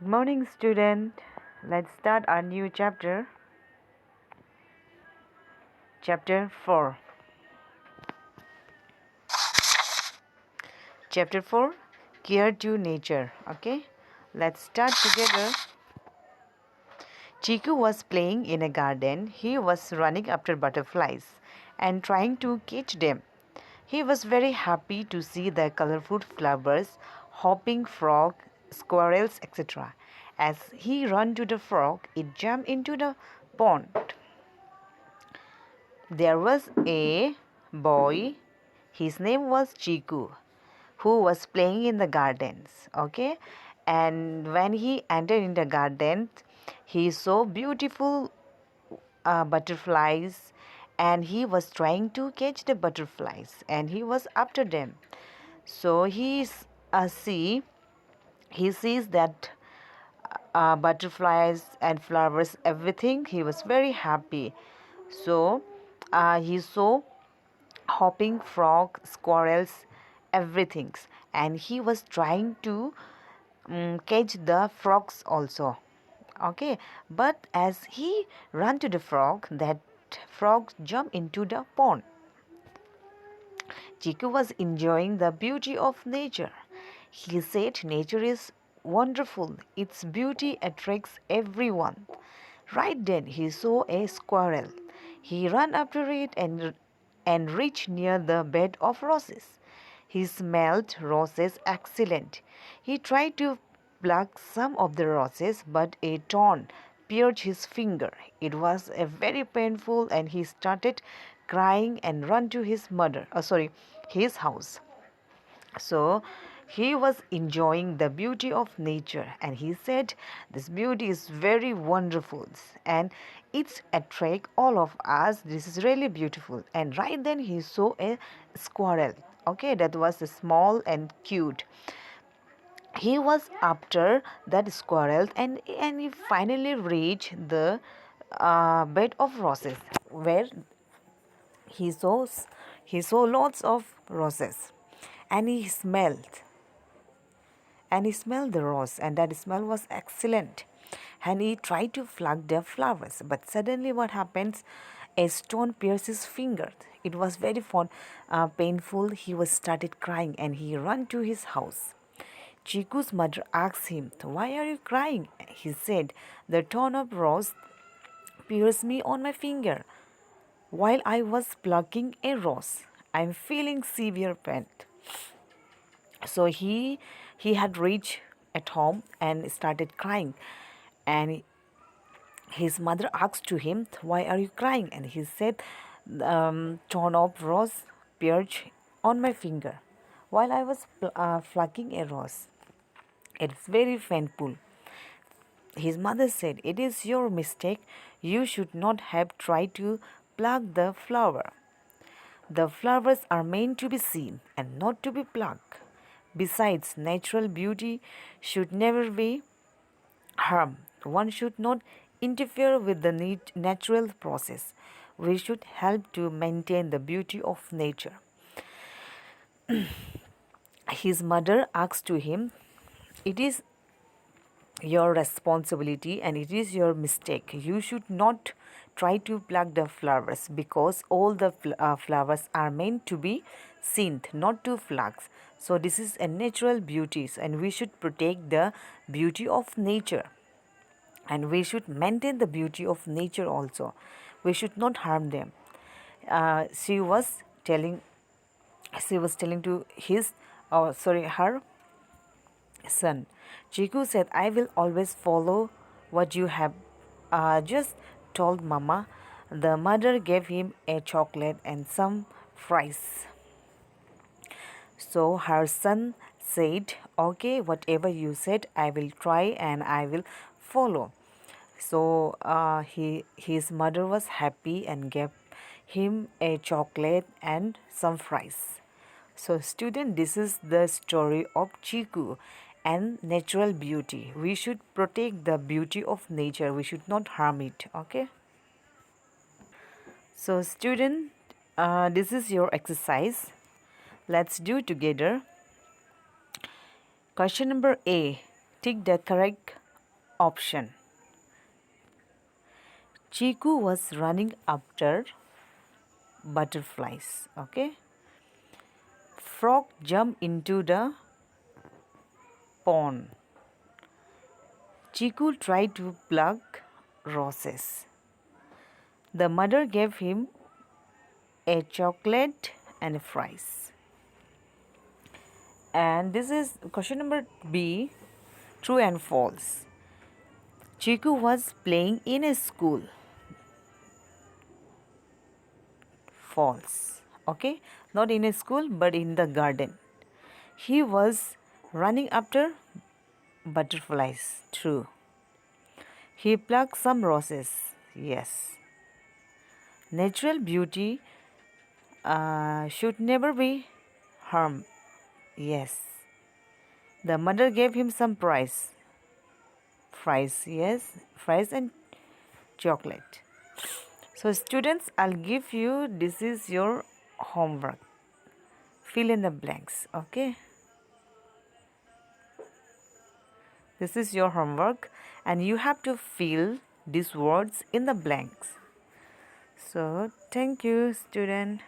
Good morning, student. Let's start our new chapter. Chapter 4. Chapter 4, Care to Nature. Okay, let's start together. Chiku was playing in a garden. He was running after butterflies and trying to catch them. He was very happy to see the colorful flowers, hopping frog, squirrels, etc. As he ran to the frog, it jumped into the pond. There was a boy, his name was Chiku, who was playing in the gardens. Okay, and when he entered in the garden, he saw beautiful butterflies, and he was trying to catch the butterflies, and he was after them. So he sees that butterflies and flowers, everything. He was very happy. So he saw hopping frog, squirrels, everything, and he was trying to catch the frogs also. Okay, but as he ran to the frog, that frog jumped into the pond. Chiku was enjoying the beauty of nature. He said nature is wonderful, its beauty attracts everyone. Right then he saw a squirrel. He ran after it and reached near the bed of roses. He smelled roses excellent. He tried to pluck some of the roses, but a thorn pierced his finger. It was a very painful, and he started crying and ran to his house. So he was enjoying the beauty of nature, and he said this beauty is very wonderful and it's attract all of us. This is really beautiful. And right then he saw a squirrel. Okay, that was small and cute. He was after that squirrel, and he finally reached the bed of roses, where he saw he saw lots of roses, and he smelled the rose, and that smell was excellent. And he tried to pluck the flowers, but suddenly what happens? A stone pierced his finger. It was very painful. He was started crying, and he ran to his house. Chiku's mother asked him, "Why are you crying?" He said, "The thorn of rose pierced me on my finger while I was plucking a rose. I'm feeling severe pain." So he had reached at home and started crying, and his mother asked to him, "Why are you crying?" And he said, "Torn of rose pierced on my finger while I was plucking a rose. It's very painful." His mother said, "It is your mistake. You should not have tried to pluck the flower. The flowers are meant to be seen and not to be plucked. Besides, natural beauty should never be harmed. One should not interfere with the natural process. We should help to maintain the beauty of nature." His mother asked to him, "It is your responsibility and it is your mistake. You should not try to pluck the flowers, because all the flowers are meant to be seen, not to pluck. So this is a natural beauty, and we should protect the beauty of nature, and we should maintain the beauty of nature also. We should not harm them." She was telling to her son. Chiku said, "I will always follow what you have just told Mama." The mother gave him a chocolate and some fries. So her son said, "Okay, whatever you said, I will try and I will follow." So his mother was happy and gave him a chocolate and some fries. So student, this is the story of Chiku and natural beauty. We should protect the beauty of nature. We should not harm it. Okay. So student, this is your exercise. Let's do together. Question number A. Tick the correct option. Chiku was running after butterflies. Okay. Frog jumped into the pond. Chiku tried to pluck roses. The mother gave him a chocolate and fries. And this is question number B, true and false. Chiku was playing in a school. False. Okay, not in a school but in the garden. He was running after butterflies. True. He plucked some roses. Yes. Natural beauty should never be harmed. Yes. The mother gave him some fries. Yes, fries and chocolate. So students, I'll give you, this is your homework. Fill in the blanks. Okay. This is your homework and you have to fill these words in the blanks. So thank you, student.